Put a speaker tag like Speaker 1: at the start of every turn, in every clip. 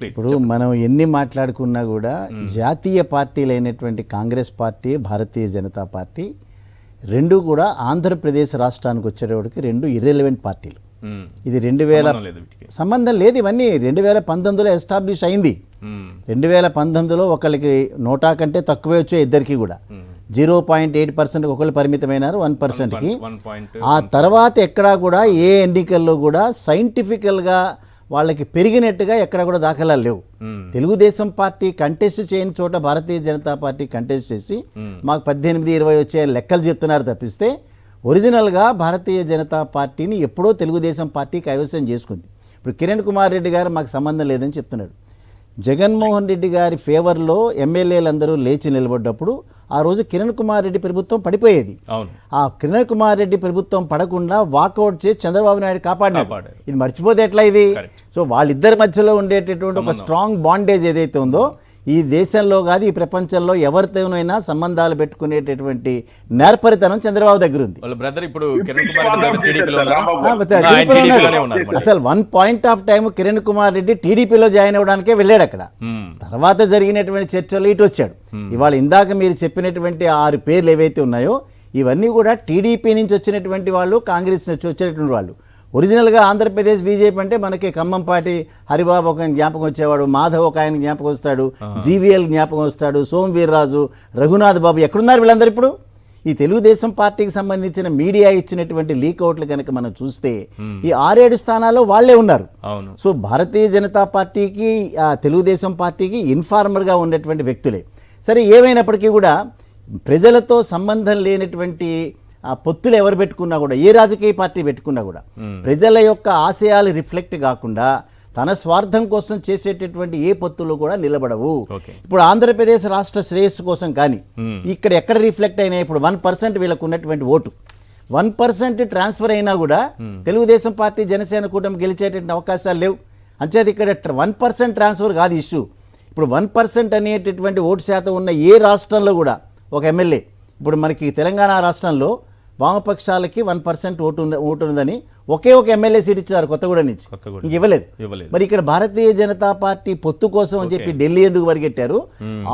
Speaker 1: ఇప్పుడు మనం ఎన్ని మాట్లాడుకున్నా కూడా జాతీయ పార్టీలైనటువంటి కాంగ్రెస్ పార్టీ, భారతీయ జనతా పార్టీ రెండు కూడా ఆంధ్రప్రదేశ్ రాష్ట్రానికి వచ్చేటప్పటికి రెండు ఇర్రెలవెంట్ పార్టీలు. ఇది 2000 సంబంధం లేదు, ఇవన్నీ 2019లో ఎస్టాబ్లిష్ అయింది. 2019లో ఒకళ్ళకి నోటా కంటే తక్కువే వచ్చే ఇద్దరికి కూడా 0.8% ఒకళ్ళు పరిమితమైనారు 1%కి. ఆ తర్వాత ఎక్కడా కూడా ఏ ఎన్నికల్లో కూడా సైంటిఫికల్గా వాళ్ళకి పెరిగినట్టుగా ఎక్కడ కూడా దాఖలాలు లేవు. తెలుగుదేశం పార్టీ కంటెస్ట్ చేయని చోట భారతీయ జనతా పార్టీ కంటెస్ట్ చేసి మాకు 18-20 వచ్చే లెక్కలు చెప్తున్నారు తప్పిస్తే ఒరిజినల్గా భారతీయ జనతా పార్టీని ఎప్పుడో తెలుగుదేశం పార్టీ కైవసం చేసుకుంది. ఇప్పుడు కిరణ్ కుమార్ రెడ్డి గారు మాకు సంబంధం లేదని చెప్తున్నాడు. జగన్మోహన్ రెడ్డి గారి ఫేవర్లో ఎమ్మెల్యేలందరూ లేచి నిలబడ్డప్పుడు ఆ రోజు కిరణ్ కుమార్ రెడ్డి ప్రభుత్వం పడిపోయేది. ఆ కిరణ్ కుమార్ రెడ్డి ప్రభుత్వం పడకుండా వాకౌట్ చేసి చంద్రబాబు నాయుడు కాపాడినాడు. ఇది మర్చిపోతే ఎట్లా ఇది? సో వాళ్ళిద్దరి మధ్యలో ఉండేటటువంటి ఒక స్ట్రాంగ్ బాండేజ్ ఏదైతే ఉందో ఈ దేశంలో కాదు ఈ ప్రపంచంలో ఎవరితోనైనా సంబంధాలు పెట్టుకునేటటువంటి నేర్పరితనం చంద్రబాబు దగ్గర ఉంది. అసలు one point of time Kiran Kumar Reddy టీడీపీలో జాయిన్ అవ్వడానికే వెళ్ళాడు. అక్కడ తర్వాత జరిగినటువంటి చర్చలు ఇటు వచ్చాడు. ఇవాళ ఇందాక మీరు చెప్పినటువంటి 6 పేర్లు ఏవైతే ఉన్నాయో ఇవన్నీ కూడా టీడీపీ నుంచి వచ్చినటువంటి వాళ్ళు, కాంగ్రెస్ నుంచి వచ్చినటువంటి వాళ్ళు. ఒరిజినల్గా ఆంధ్రప్రదేశ్ బీజేపీ అంటే మనకి ఖమ్మంపాటి హరిబాబు ఒక జ్ఞాపకం వచ్చేవాడు, మాధవ్ ఒక ఆయన జ్ఞాపకం వస్తాడు, జీవీఎల్ జ్ఞాపకం వస్తాడు, సోమ్ వీర్రాజు, రఘునాథ్ బాబు ఎక్కడున్నారు వీళ్ళందరూ? ఇప్పుడు ఈ తెలుగుదేశం పార్టీకి సంబంధించిన మీడియా ఇచ్చినటువంటి లీకౌట్లు కనుక మనం చూస్తే ఈ 6-7 స్థానాల్లో వాళ్లే ఉన్నారు. సో భారతీయ జనతా పార్టీకి తెలుగుదేశం పార్టీకి ఇన్ఫార్మర్గా ఉన్నటువంటి వ్యక్తులే. సరే, ఏమైనప్పటికీ కూడా ప్రజలతో సంబంధం లేనటువంటి ఆ పొత్తులు ఎవరు పెట్టుకున్నా కూడా, ఏ రాజకీయ పార్టీ పెట్టుకున్నా కూడా ప్రజల యొక్క ఆశయాలు రిఫ్లెక్ట్ కాకుండా తన స్వార్థం కోసం చేసేటటువంటి ఏ పొత్తులు కూడా నిలబడవు. ఇప్పుడు ఆంధ్రప్రదేశ్ రాష్ట్ర శ్రేయస్సు కోసం కానీ ఇక్కడ ఎక్కడ రిఫ్లెక్ట్ అయినా ఇప్పుడు 1% వీళ్ళకు ఉన్నటువంటి ఓటు 1% ట్రాన్స్ఫర్ అయినా కూడా తెలుగుదేశం పార్టీ జనసేన కూటమి గెలిచేటువంటి అవకాశాలు లేవు. అంచేది ఇక్కడ 1% ట్రాన్స్ఫర్ కాదు ఇష్యూ. ఇప్పుడు 1% అనేటటువంటి ఓటు శాతం ఉన్న ఏ రాష్ట్రంలో కూడా ఒక ఎమ్మెల్యే, ఇప్పుడు మనకి తెలంగాణ రాష్ట్రంలో వామపక్షాలకి 1% ఓటు ఉందని ఒకే ఒక ఎమ్మెల్యే సీట్ ఇచ్చారు కొత్తగూడ నుంచి, ఇంక ఇవ్వలేదు. మరి ఇక్కడ భారతీయ జనతా పార్టీ పొత్తు కోసం అని చెప్పి ఢిల్లీ ఎందుకు పరిగెట్టారు?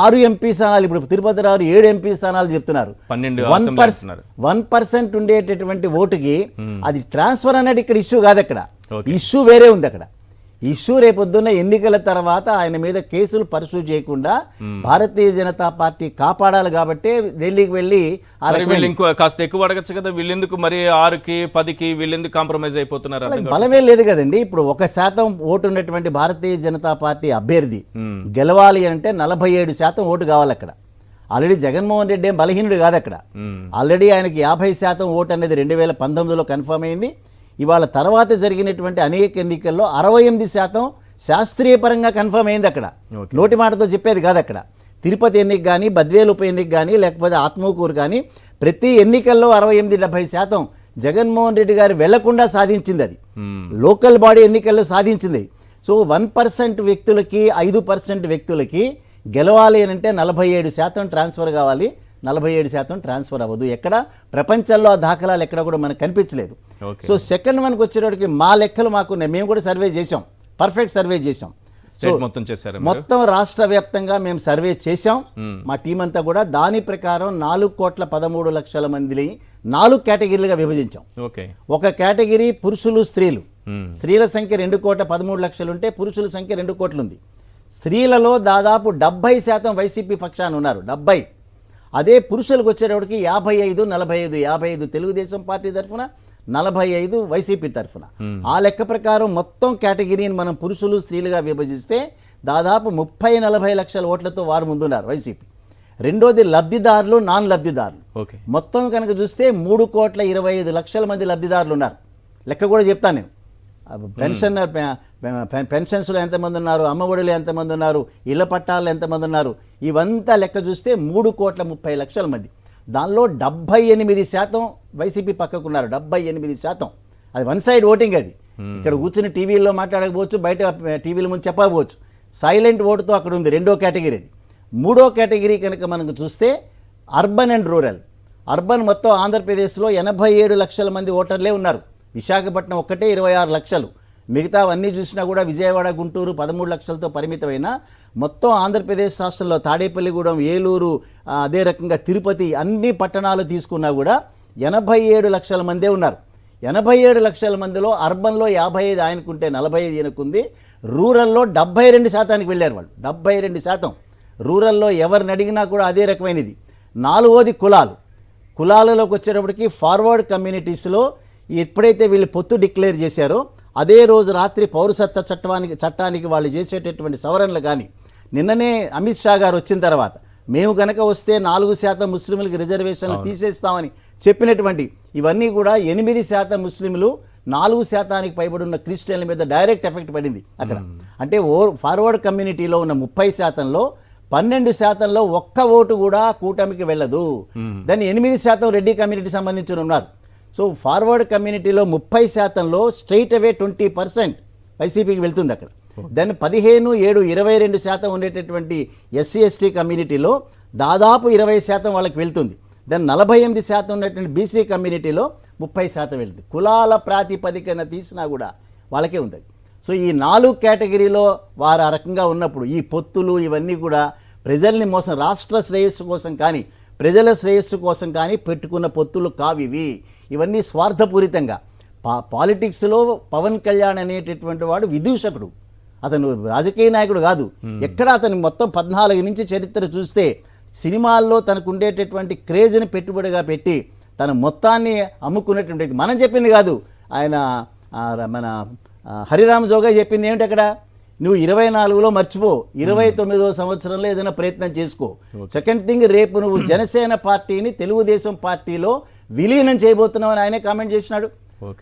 Speaker 1: 6 ఎంపీ స్థానాలు, ఇప్పుడు తిరుపతి రావు 7 ఎంపీ స్థానాలు చెప్తున్నారు. 1% ఉండేటటువంటి ఓటుకి అది ట్రాన్స్ఫర్ అనేది ఇక్కడ ఇష్యూ కాదు. అక్కడ ఇష్యూ వేరే ఉంది. అక్కడ ఇష్యూ రేపొద్దున్న ఎన్నికల తర్వాత ఆయన మీద కేసులు పర్సూ చేయకుండా భారతీయ జనతా పార్టీ కాపాడాలి కాబట్టి ఢిల్లీకి వెళ్ళి
Speaker 2: కాస్త ఎక్కువ అడగచ్చు కదా. వీళ్ళెందుకు మరి 6కి 10కి వీళ్ళెందుకు కాంప్రమైజ్ అయిపోతున్నారు?
Speaker 1: బలమే లేదు కదండి. ఇప్పుడు 1% ఓటు ఉన్నటువంటి భారతీయ జనతా పార్టీ అభ్యర్థి గెలవాలి అంటే 47% ఓటు కావాలి. అక్కడ ఆల్రెడీ జగన్మోహన్ రెడ్డి ఏం బలహీనుడు కాదు. అక్కడ ఆల్రెడీ ఆయనకి 50% ఓటు అనేది 2019లో కన్ఫర్మ్ అయింది. ఇవాళ తర్వాత జరిగినటువంటి అనేక ఎన్నికల్లో 68% శాస్త్రీయపరంగా కన్ఫర్మ్ అయింది. అక్కడ నోటి మాటతో చెప్పేది కాదు. అక్కడ తిరుపతి ఎన్నిక కానీ, బద్వేలు ఉప ఎన్నిక కానీ, లేకపోతే ఆత్మకూరు కానీ ప్రతి ఎన్నికల్లో 68-70% జగన్మోహన్ రెడ్డి గారు వెళ్లకుండా సాధించింది. అది లోకల్ బాడీ ఎన్నికల్లో సాధించింది. సో 1% వ్యక్తులకి 5% వ్యక్తులకి గెలవాలి అని అంటే 47% ట్రాన్స్ఫర్ కావాలి. 47% ట్రాన్స్ఫర్ అవ్వదు. ఎక్కడ ప్రపంచంలో ఆ దాఖలాలు ఎక్కడ కూడా మనకు కనిపించలేదు. సో సెకండ్ వన్కి వచ్చేటప్పటికి మా లెక్కలు మాకున్నాయి. మేము కూడా సర్వే చేసాం, పర్ఫెక్ట్ సర్వే చేసాం. మొత్తం రాష్ట్ర వ్యాప్తంగా మేము సర్వే చేసాం, మా టీం అంతా కూడా. దాని ప్రకారం 4,13,00,000 మందిని 4 కేటగిరీలుగా విభజించాం. ఒక కేటగిరీ పురుషులు, స్త్రీలు. స్త్రీల సంఖ్య 2,13,00,000 ఉంటే పురుషుల సంఖ్య 2 కోట్లు ఉంది. స్త్రీలలో దాదాపు 70% వైసీపీ పక్షాన ఉన్నారు, 70. అదే పురుషులకు వచ్చేటప్పటికి 55-45 తెలుగుదేశం పార్టీ తరఫున, 45 వైసీపీ తరఫున. ఆ లెక్క ప్రకారం మొత్తం కేటగిరీని మనం పురుషులు, స్త్రీలుగా విభజిస్తే దాదాపు 30-40 లక్షల ఓట్లతో వారు ముందున్నారు వైసీపీ. రెండోది లబ్ధిదారులు, నాన్ లబ్ధిదారులు. మొత్తం కనుక చూస్తే 3,25,00,000 మంది లబ్ధిదారులు ఉన్నారు. లెక్క కూడా చెప్తాను నేను. పెన్షన్స్లో ఎంతమంది ఉన్నారు, అమ్మఒడిలో ఎంతమంది ఉన్నారు, ఇళ్ల పట్టాల్లో ఎంతమంది ఉన్నారు, ఇవంతా లెక్క చూస్తే 3,30,00,000 మంది. దానిలో 78% వైసీపీ పక్కకున్నారు. 78%. అది వన్ సైడ్ ఓటింగ్. అది ఇక్కడ కూర్చుని టీవీల్లో మాట్లాడకపోవచ్చు, బయట టీవీల ముందు చెప్పకపోవచ్చు. సైలెంట్ ఓటుతో అక్కడ ఉంది రెండో కేటగిరీ. అది మూడో కేటగిరీ కనుక మనకు చూస్తే అర్బన్ అండ్ రూరల్. అర్బన్ మొత్తం ఆంధ్రప్రదేశ్లో 87 లక్షల మంది ఓటర్లే ఉన్నారు. విశాఖపట్నం ఒక్కటే 26 లక్షలు, మిగతా అవన్నీ చూసినా కూడా విజయవాడ, గుంటూరు 13 లక్షలతో పరిమితమైన మొత్తం ఆంధ్రప్రదేశ్ రాష్ట్రంలో తాడేపల్లిగూడెం, ఏలూరు, అదే రకంగా తిరుపతి అన్ని పట్టణాలు తీసుకున్నా కూడా 87 లక్షల మందే ఉన్నారు. 87 లక్షల మందిలో అర్బన్లో 55 ఆయనకుంటే 45 ఈయనకుంది. రూరల్లో 72% వెళ్ళారు వాళ్ళు. 72%. రూరల్లో ఎవరిని అడిగినా కూడా అదే రకమైనది. 4వది కులాలలోకి వచ్చేటప్పటికి ఫార్వర్డ్ కమ్యూనిటీస్లో ఎప్పుడైతే వీళ్ళు పొత్తు డిక్లేర్ చేశారో అదే రోజు రాత్రి పౌరసత్వ చట్టానికి వాళ్ళు చేసేటటువంటి సవరణలు కానీ నిన్ననే అమిత్ షా గారు వచ్చిన తర్వాత మేము కనుక వస్తే 4% ముస్లింలకు రిజర్వేషన్లు తీసేస్తామని చెప్పినటువంటి ఇవన్నీ కూడా 8% ముస్లింలు 4% పైబడి ఉన్న క్రిస్టియన్ల మీద డైరెక్ట్ ఎఫెక్ట్ పడింది అక్కడ. అంటే ఫార్వర్డ్ కమ్యూనిటీలో ఉన్న 30%లో 12%లో ఒక్క ఓటు కూడా కూటమికి వెళ్ళదు. దాన్ని 8% రెడ్డి కమ్యూనిటీ సంబంధించి ఉన్నారు. సో ఫార్వర్డ్ కమ్యూనిటీలో 30%లో స్ట్రైట్ అవే 20% వైసీపీకి వెళ్తుంది అక్కడ. దాన్ని 15, 7, 22% ఉండేటటువంటి ఎస్సీ ఎస్టీ కమ్యూనిటీలో దాదాపు 20% వాళ్ళకి వెళ్తుంది. దాన్ని 48% ఉన్నటువంటి బీసీ కమ్యూనిటీలో 30% వెళ్తుంది. కులాల ప్రాతిపదికన తీసినా కూడా వాళ్ళకే ఉంది. సో ఈ 4 కేటగిరీలో వారు ఆ రకంగా ఉన్నప్పుడు ఈ పొత్తులు ఇవన్నీ కూడా ప్రజల్ని మోసం, రాష్ట్ర శ్రేయస్సు కోసం కానీ ప్రజల శ్రేయస్సు కోసం కానీ పెట్టుకున్న పొత్తులు కావివి. ఇవన్నీ స్వార్థపూరితంగా పాలిటిక్స్లో పవన్ కళ్యాణ్ అనేటటువంటి వాడు విదూషకుడు, అతను రాజకీయ నాయకుడు కాదు. ఎక్కడ అతను మొత్తం 14 నుంచి చరిత్ర చూస్తే సినిమాల్లో తనకు ఉండేటటువంటి క్రేజ్ని పెట్టుబడిగా పెట్టి తన మొత్తాన్ని అమ్ముకున్నటువంటి, మనం చెప్పింది కాదు, ఆయన మన హరిరామ్ జోగా చెప్పింది ఏమిటి అక్కడ, నువ్వు 24లో మర్చిపో, 29వ సంవత్సరంలో ఏదైనా ప్రయత్నం చేసుకో. సెకండ్ థింగ్, రేపు నువ్వు జనసేన పార్టీని తెలుగుదేశం పార్టీలో విలీనం చేయబోతున్నావు అని ఆయనే కామెంట్ చేసినాడు.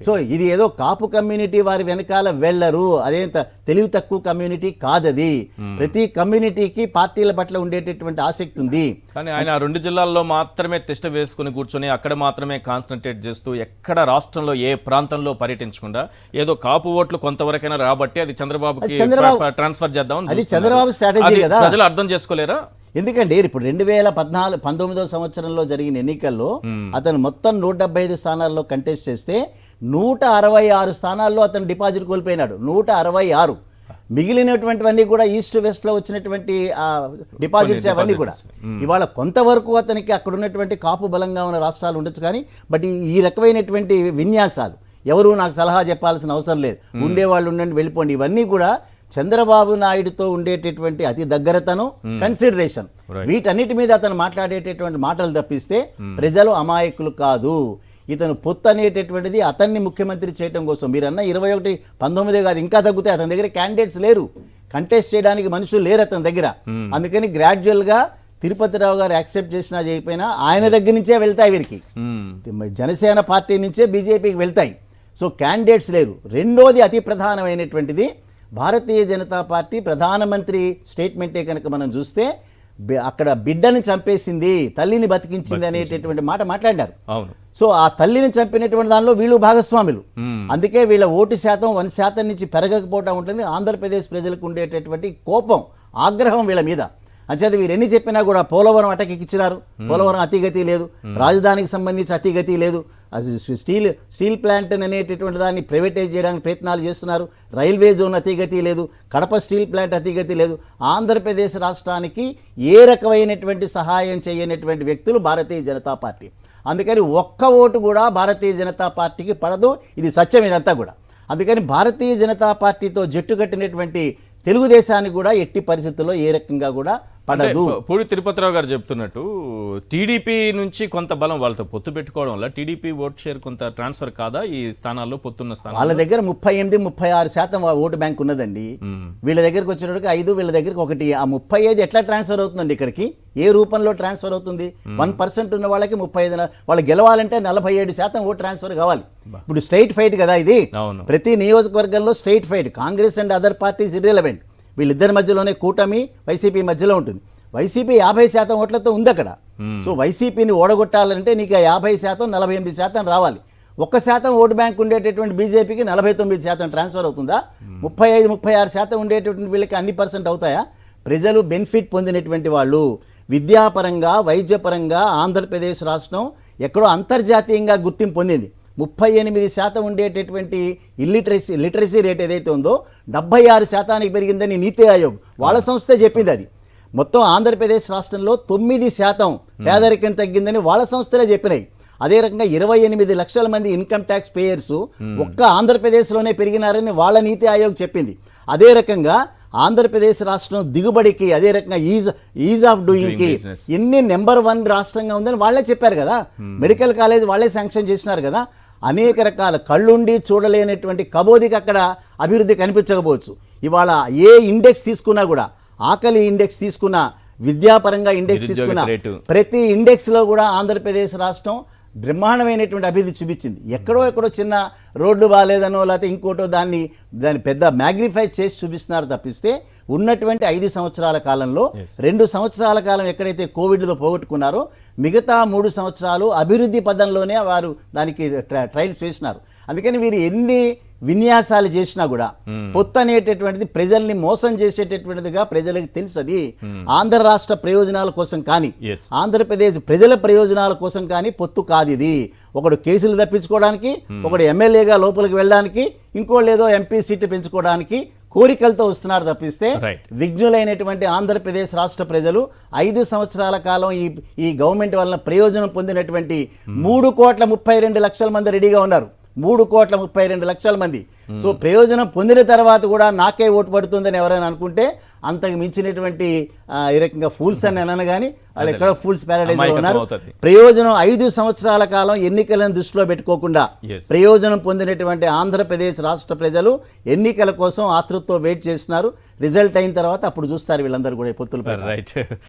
Speaker 1: సో ఇది ఏదో కాపు కమ్యూనిటీ వారి వెనకాల వెళ్ళరు, అదేంత తెలివి తక్కువ కమ్యూనిటీ కాదది. ప్రతి కమ్యూనిటీకి పార్టీల పట్ల ఉండేటటువంటి ఆసక్తి ఉంది.
Speaker 2: కానీ ఆయన 2 జిల్లాల్లో మాత్రమే తిష్ట వేసుకుని కూర్చొని అక్కడ మాత్రమే కాన్సన్ట్రేట్ చేస్తూ ఎక్కడ రాష్ట్రంలో ఏ ప్రాంతంలో పర్యటించకుండా ఏదో కాపు ఓట్లు కొంతవరకైనా రాబట్టి అది చంద్రబాబుకి ట్రాన్స్ఫర్ చేద్దాం,
Speaker 1: అది చంద్రబాబు స్ట్రాటజీ కదా.
Speaker 2: ప్రజలు అర్థం చేసుకోలేరా?
Speaker 1: ఎందుకంటే ఇప్పుడు 2019వ సంవత్సరంలో జరిగిన ఎన్నికల్లో అతను మొత్తం 175 స్థానాల్లో కంటెస్ట్ చేస్తే 166 స్థానాల్లో అతను డిపాజిట్ కోల్పోయినాడు. 166. మిగిలినటువంటివన్నీ కూడా ఈస్ట్ వెస్ట్ లో వచ్చినటువంటి డిపాజిట్స్ అవన్నీ కూడా ఇవాళ కొంతవరకు అతనికి అక్కడ ఉన్నటువంటి కాపు బలంగా ఉన్న రాష్ట్రాలు ఉండొచ్చు. కానీ బట్ ఈ రకమైనటువంటి విన్యాసాలు ఎవరు నాకు సలహా చెప్పాల్సిన అవసరం లేదు, ఉండేవాళ్ళు ఉండండి వెళ్ళిపోండి, ఇవన్నీ కూడా చంద్రబాబు నాయుడుతో ఉండేటటువంటి అతి దగ్గరతను, కన్సిడరేషన్, వీటన్నిటి మీద అతను మాట్లాడేటటువంటి మాటలు తప్పిస్తే ప్రజలు అమాయకులు కాదు. ఇతను పొత్తు అనేటటువంటిది అతన్ని ముఖ్యమంత్రి చేయడం కోసం. మీరన్న 21, 19 కాదు, ఇంకా తగ్గుతాయి. అతని దగ్గర క్యాండిడేట్స్ లేరు, కంటెస్ట్ చేయడానికి మనుషులు లేరు అతని దగ్గర. అందుకని గ్రాడ్యువల్గా తిరుపతిరావు గారు యాక్సెప్ట్ చేసినా చేయకపోయినా ఆయన దగ్గర నుంచే వెళ్తాయి వీరికి, జనసేన పార్టీ నుంచే బీజేపీకి వెళ్తాయి. సో క్యాండిడేట్స్ లేరు. రెండోది అతి ప్రధానమైనటువంటిది, భారతీయ జనతా పార్టీ ప్రధానమంత్రి స్టేట్మెంటే కనుక మనం చూస్తే అక్కడ బిడ్డని చంపేసింది, తల్లిని బతికించింది అనేటటువంటి మాట మాట్లాడారు. సో ఆ తల్లిని చంపినటువంటి దానిలో వీళ్ళు భాగస్వాములు. అందుకే వీళ్ళ ఓటు శాతం 1% నుంచి పెరగకపోవడం ఉంటుంది. ఆంధ్రప్రదేశ్ ప్రజలకు ఉండేటటువంటి కోపం, ఆగ్రహం వీళ్ళ మీద. అంచేది వీరు ఎన్ని చెప్పినా కూడా పోలవరం అటకెక్కిచ్చినారు, పోలవరం అతిగతి లేదు, రాజధానికి సంబంధించి అతిగతి లేదు, స్టీల్ ప్లాంట్ అనేటటువంటి దాన్ని ప్రైవేటైజ్ చేయడానికి ప్రయత్నాలు చేస్తున్నారు, రైల్వే జోన్ అతిగతి లేదు, కడప స్టీల్ ప్లాంట్ అతిగతి లేదు. ఆంధ్రప్రదేశ్ రాష్ట్రానికి ఏ రకమైనటువంటి సహాయం చేయనటువంటి వ్యక్తులు భారతీయ జనతా పార్టీ. అందుకని ఒక్క ఓటు కూడా భారతీయ జనతా పార్టీకి పడదు, ఇది సత్యం ఇదంతా కూడా. అందుకని భారతీయ జనతా పార్టీతో జట్టు కట్టినటువంటి తెలుగుదేశానికి కూడా ఎట్టి పరిస్థితుల్లో ఏ రకంగా కూడా పడదు.
Speaker 2: పూడి తిరుపతిరావు గారు చెప్తున్నట్టు టీడీపీ నుంచి కొంత బలం వాళ్ళతో పొత్తు పెట్టుకోవడం వల్ల టీడీపీ ఓట్ షేర్ కొంత ట్రాన్స్ఫర్ కాదా ఈ స్థానాల్లో, పొత్తున్న స్థానాలు?
Speaker 1: వాళ్ళ దగ్గర 38-36% ఓటు బ్యాంక్ ఉన్నదండి. వీళ్ళ దగ్గరకు వచ్చేటప్పటికి 5, వీళ్ళ దగ్గరకు 1. ఆ 35 ఎట్లా ట్రాన్స్ఫర్ అవుతుందండి ఇక్కడికి? ఏ రూపంలో ట్రాన్స్ఫర్ అవుతుంది? 1% ఉన్న వాళ్ళకి 35, వాళ్ళు గెలవాలంటే 47% ఓటు ట్రాన్స్ఫర్ కావాలి. ఇప్పుడు స్ట్రైట్ ఫైట్ కదా ఇది, ప్రతి నియోజకవర్గంలో straight fight. Congress and other parties irrelevant, వీళ్ళిద్దరి మధ్యలోనే కూటమి వైసీపీ మధ్యలో ఉంటుంది. వైసీపీ 50% ఓట్లతో ఉంది అక్కడ. సో వైసీపీని ఓడగొట్టాలంటే నీకు 50%, 48% రావాలి. 1% ఓటు బ్యాంక్ ఉండేటటువంటి బీజేపీకి 49% ట్రాన్స్ఫర్ అవుతుందా? 35-36% ఉండేటటువంటి వీళ్ళకి అన్ని % అవుతాయా? ప్రజలు బెనిఫిట్ పొందినటువంటి వాళ్ళు, విద్యాపరంగా వైద్యపరంగా ఆంధ్రప్రదేశ్ రాష్ట్రం ఎక్కడో అంతర్జాతీయంగా గుర్తింపు పొందింది. 38% ఉండేటటువంటి లిటరసీ రేట్ ఏదైతే ఉందో 76% పెరిగిందని నీతి ఆయోగ్ వాళ్ళ సంస్థే చెప్పింది. అది మొత్తం ఆంధ్రప్రదేశ్ రాష్ట్రంలో 9% పేదరికం తగ్గిందని వాళ్ళ సంస్థలే చెప్పినాయి. అదే రకంగా 28 లక్షల మంది ఇన్కమ్ ట్యాక్స్ పేయర్స్ ఒక్క ఆంధ్రప్రదేశ్లోనే పెరిగినారని వాళ్ళ నీతి ఆయోగ్ చెప్పింది. అదే రకంగా ఆంధ్రప్రదేశ్ రాష్ట్రం దిగుబడికి, అదే రకంగా ఈజ్ ఆఫ్ డూయింగ్కి ఎన్ని నెంబర్ 1 రాష్ట్రంగా ఉందని వాళ్ళే చెప్పారు కదా. మెడికల్ కాలేజ్ వాళ్ళే శాంక్షన్ చేసినారు కదా. అనేక రకాల కళ్ళుండి చూడలేనటువంటి కబోదికి అక్కడ అభివృద్ధి కనిపించకపోవచ్చు. ఇవాళ ఏ ఇండెక్స్ తీసుకున్నా కూడా, ఆకలి ఇండెక్స్ తీసుకున్నా, విద్యాపరంగా ఇండెక్స్ తీసుకున్నా, ప్రతి ఇండెక్స్లో కూడా ఆంధ్రప్రదేశ్ రాష్ట్రం బ్రహ్మాండమైనటువంటి అభివృద్ధి చూపించింది. ఎక్కడో చిన్న రోడ్లు బాగాలేదనో లేకపోతే ఇంకోటో దాన్ని పెద్ద మ్యాగ్నిఫై చేసి చూపిస్తున్నారు తప్పిస్తే ఉన్నటువంటి 5 సంవత్సరాల కాలంలో 2 సంవత్సరాల కాలం ఎక్కడైతే కోవిడ్తో పోగొట్టుకున్నారో మిగతా 3 సంవత్సరాలు అభివృద్ధి పదంలోనే వారు దానికి ట్రయల్స్ వేసినారు. అందుకని వీరు ఎన్ని విన్యాసాలు చేసినా కూడా పొత్తు అనేటటువంటిది ప్రజల్ని మోసం చేసేటటువంటిదిగా ప్రజలకు తెలుసు. అది ఆంధ్ర రాష్ట్ర ప్రయోజనాల కోసం కానీ, ఆంధ్రప్రదేశ్ ప్రజల ప్రయోజనాల కోసం కానీ పొత్తు కాదు ఇది. ఒకడు కేసులు తప్పించుకోవడానికి, ఒకడు ఎమ్మెల్యేగా లోపలికి వెళ్ళడానికి, ఇంకోళ్ళు ఏదో ఎంపీ సీట్లు పెంచుకోవడానికి కోరికలతో వస్తున్నారు తప్పిస్తే విజ్ఞులైనటువంటి ఆంధ్రప్రదేశ్ రాష్ట్ర ప్రజలు 5 సంవత్సరాల కాలం ఈ గవర్నమెంట్ వలన ప్రయోజనం పొందినటువంటి 3,32,00,000 మంది రెడీగా ఉన్నారు. 3,32,00,000 మంది. సో ప్రయోజనం పొందిన తర్వాత కూడా నాకే ఓటు పడుతుందని ఎవరైనా అనుకుంటే అంతకు మించినటువంటి ఈ రకంగా ఫూల్స్ అని అనను కానీ వాళ్ళు ఎక్కడో ఫూల్స్ ప్యారడైజ్లో ఉన్నారు. ప్రయోజనం 5 సంవత్సరాల కాలం ఎన్నికలను దృష్టిలో పెట్టుకోకుండా ప్రయోజనం పొందినటువంటి ఆంధ్రప్రదేశ్ రాష్ట్ర ప్రజలు ఎన్నికల కోసం ఆతృతతో వెయిట్ చేస్తున్నారు. రిజల్ట్ అయిన తర్వాత అప్పుడు చూస్తారు వీళ్ళందరూ కూడా పొత్తులు.